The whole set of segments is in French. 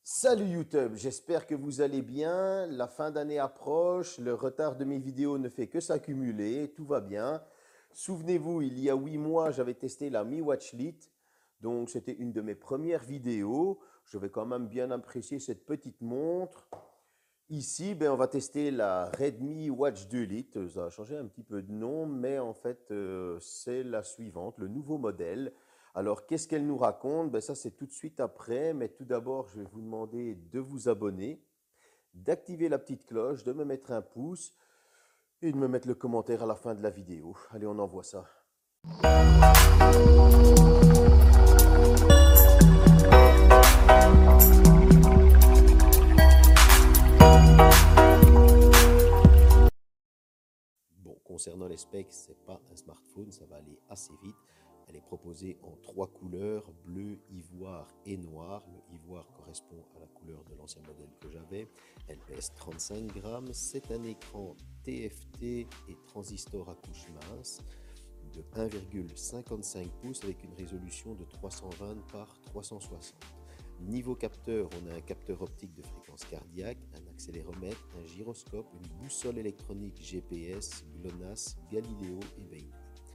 Salut YouTube, j'espère que vous allez bien. La fin d'année approche, le retard de mes vidéos ne fait que s'accumuler, tout va bien. Souvenez-vous, il y a 8 mois, j'avais testé la Mi Watch Lite, donc c'était une de mes premières vidéos. Je vais quand même bien apprécier cette petite montre. Ici, on va tester la Redmi Watch 2 Lite. Ça a changé un petit peu de nom, mais en fait, c'est la suivante, le nouveau modèle. Alors, qu'est-ce qu'elle nous raconte? Ça, c'est tout de suite après. Mais tout d'abord, je vais vous demander de vous abonner, d'activer la petite cloche, de me mettre un pouce et de me mettre le commentaire à la fin de la vidéo. Allez, on envoie ça. Bon, concernant les specs, ce n'est pas un smartphone, ça va aller assez vite. Elle est proposée en 3 couleurs, bleu, ivoire et noir. Le ivoire correspond à la couleur de l'ancien modèle que j'avais. Elle pèse 35 grammes. C'est un écran TFT et transistor à couche mince de 1,55 pouces avec une résolution de 320 par 360. Niveau capteur, on a un capteur optique de fréquence cardiaque, un accéléromètre, un gyroscope, une boussole électronique GPS, GLONASS, Galileo et Bain.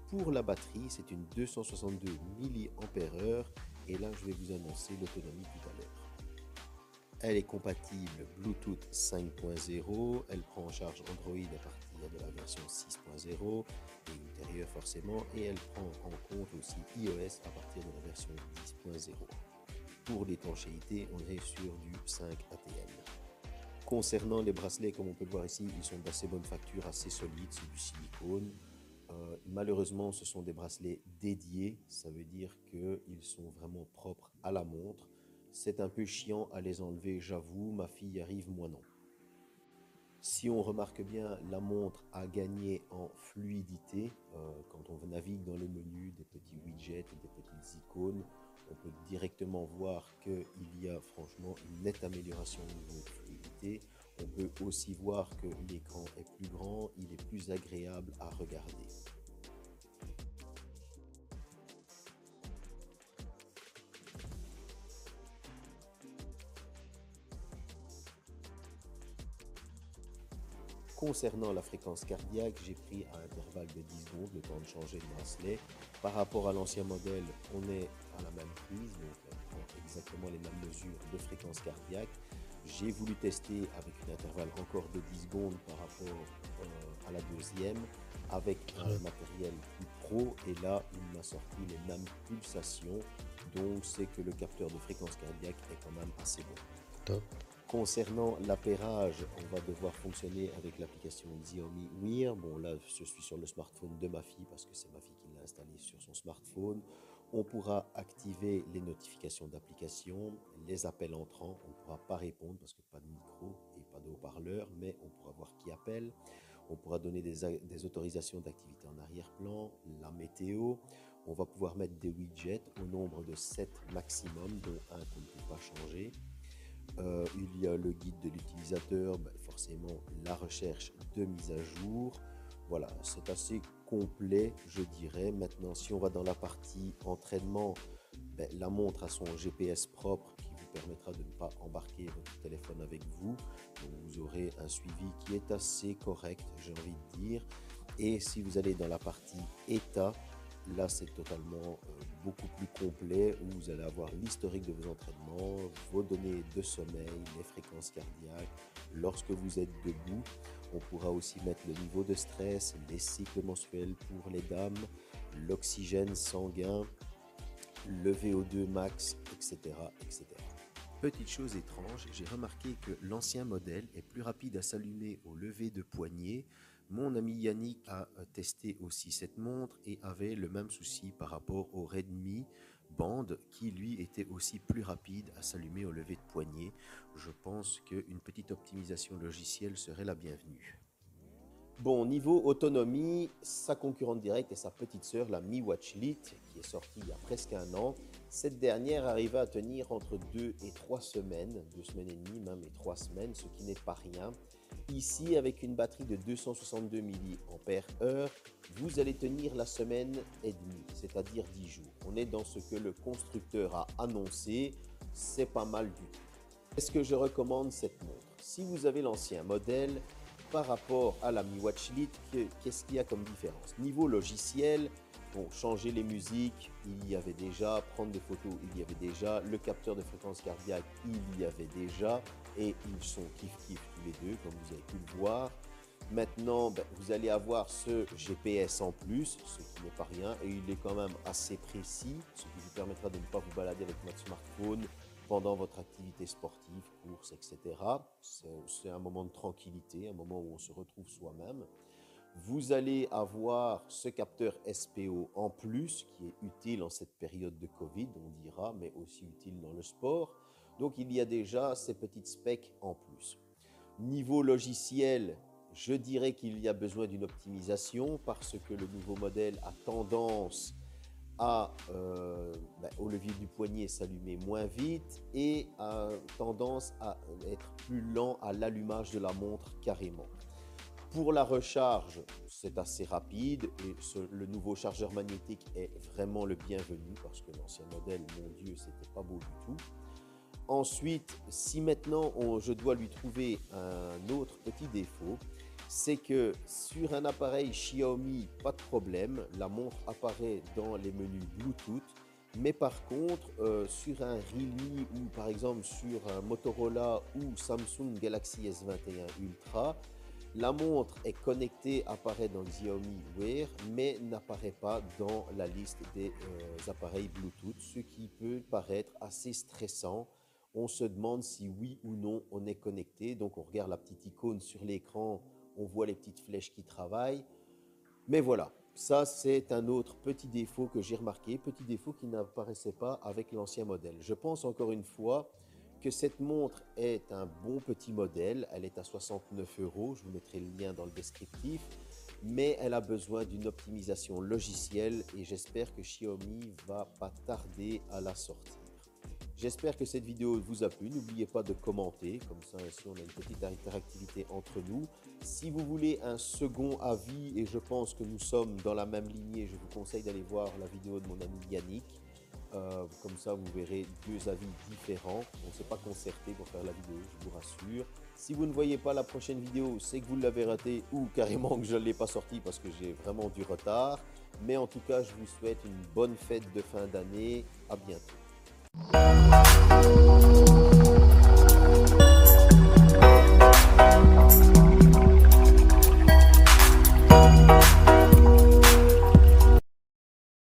Pour la batterie, c'est une 262 mAh et là je vais vous annoncer l'autonomie tout à l'heure. Elle est compatible Bluetooth 5.0, elle prend en charge Android à partir de la version 6.0 et ultérieure forcément, et elle prend en compte aussi iOS à partir de la version 10.0. Pour l'étanchéité, on est sur du 5 ATM. Concernant les bracelets, comme on peut le voir ici, ils sont d'assez bonne facture, assez solides, c'est du silicone. Malheureusement, ce sont des bracelets dédiés, ça veut dire qu'ils sont vraiment propres à la montre. C'est un peu chiant à les enlever, j'avoue, ma fille y arrive, moi non. Si on remarque bien, la montre a gagné en fluidité. Quand on navigue dans le menu, des petits widgets et des petites icônes, on peut directement voir qu'il y a franchement une nette amélioration au niveau de fluidité. On peut aussi voir que l'écran est plus grand, il est plus agréable à regarder. Concernant la fréquence cardiaque, j'ai pris à intervalle de 10 secondes le temps de changer le bracelet. Par rapport à l'ancien modèle, on est à la même prise, donc elle prend exactement les mêmes mesures de fréquence cardiaque. J'ai voulu tester avec un intervalle encore de 10 secondes par rapport à la deuxième, avec un matériel plus pro, et là, il m'a sorti les mêmes pulsations, donc c'est que le capteur de fréquence cardiaque est quand même assez bon. Top. Concernant l'appairage, on va devoir fonctionner avec l'application Xiaomi Wear. Bon, là, je suis sur le smartphone de ma fille parce que c'est ma fille qui l'a installé sur son smartphone. On pourra activer les notifications d'application, les appels entrants. On ne pourra pas répondre parce que pas de micro et pas de haut-parleur, mais on pourra voir qui appelle. On pourra donner des autorisations d'activité en arrière-plan, la météo. On va pouvoir mettre des widgets au nombre de 7 maximum, dont un qu'on ne peut pas changer. Il y a le guide de l'utilisateur, forcément la recherche de mise à jour. Voilà, c'est assez complet, je dirais. Maintenant, si on va dans la partie entraînement, la montre a son GPS propre qui vous permettra de ne pas embarquer votre téléphone avec vous. Donc, vous aurez un suivi qui est assez correct, j'ai envie de dire. Et si vous allez dans la partie état, là, c'est totalement beaucoup plus complet où vous allez avoir l'historique de vos entraînements, vos données de sommeil, les fréquences cardiaques. Lorsque vous êtes debout, on pourra aussi mettre le niveau de stress, les cycles menstruels pour les dames, l'oxygène sanguin, le VO2 max, etc., etc. Petite chose étrange, j'ai remarqué que l'ancien modèle est plus rapide à s'allumer au lever de poignet. Mon ami Yannick a testé aussi cette montre et avait le même souci par rapport au Redmi Band qui lui était aussi plus rapide à s'allumer au lever de poignet. Je pense qu'une petite optimisation logicielle serait la bienvenue. Bon, niveau autonomie, sa concurrente directe est sa petite sœur, la Mi Watch Lite, qui est sortie il y a presque un an. Cette dernière arriva à tenir entre 2 et 3 semaines, 2 semaines et demie même et 3 semaines, ce qui n'est pas rien. Ici, avec une batterie de 262 mAh, vous allez tenir la semaine et demie, c'est-à-dire 10 jours. On est dans ce que le constructeur a annoncé, c'est pas mal du tout. Est-ce que je recommande cette montre? Si vous avez l'ancien modèle, par rapport à la Mi Watch Lite, qu'est-ce qu'il y a comme différence? Niveau logiciel, bon, changer les musiques, il y avait déjà, prendre des photos, il y avait déjà, le capteur de fréquence cardiaque, il y avait déjà, et ils sont kiff-kiff tous les deux, comme vous avez pu le voir. Maintenant, vous allez avoir ce GPS en plus, ce qui n'est pas rien, et il est quand même assez précis, ce qui vous permettra de ne pas vous balader avec votre smartphone pendant votre activité sportive, course, etc. C'est un moment de tranquillité, un moment où on se retrouve soi-même. Vous allez avoir ce capteur SPO en plus, qui est utile en cette période de Covid, on dira, mais aussi utile dans le sport. Donc il y a déjà ces petites specs en plus. Niveau logiciel, je dirais qu'il y a besoin d'une optimisation parce que le nouveau modèle a tendance à, au levier du poignet, s'allumer moins vite et a tendance à être plus lent à l'allumage de la montre carrément. Pour la recharge, c'est assez rapide et le nouveau chargeur magnétique est vraiment le bienvenu parce que l'ancien modèle, mon Dieu, c'était pas beau du tout. Ensuite, si maintenant je dois lui trouver un autre petit défaut, c'est que sur un appareil Xiaomi, pas de problème, la montre apparaît dans les menus Bluetooth, mais par contre, sur un Realme ou par exemple sur un Motorola ou Samsung Galaxy S21 Ultra, la montre est connectée, apparaît dans le Xiaomi Wear, mais n'apparaît pas dans la liste des appareils Bluetooth, ce qui peut paraître assez stressant. On se demande si oui ou non on est connecté, donc on regarde la petite icône sur l'écran, on voit les petites flèches qui travaillent. Mais voilà, ça c'est un autre petit défaut que j'ai remarqué, petit défaut qui n'apparaissait pas avec l'ancien modèle. Je pense encore une fois que cette montre est un bon petit modèle, elle est à 69 €, je vous mettrai le lien dans le descriptif, mais elle a besoin d'une optimisation logicielle et j'espère que Xiaomi va pas tarder à la sortir. J'espère que cette vidéo vous a plu. N'oubliez pas de commenter, comme ça ici on a une petite interactivité entre nous. Si vous voulez un second avis, et je pense que nous sommes dans la même lignée, je vous conseille d'aller voir la vidéo de mon ami Yannick. Comme ça vous verrez deux avis différents. On ne s'est pas concerté pour faire la vidéo, je vous rassure. Si vous ne voyez pas la prochaine vidéo, c'est que vous l'avez ratée ou carrément que je ne l'ai pas sortie parce que j'ai vraiment du retard. Mais en tout cas, je vous souhaite une bonne fête de fin d'année. À bientôt.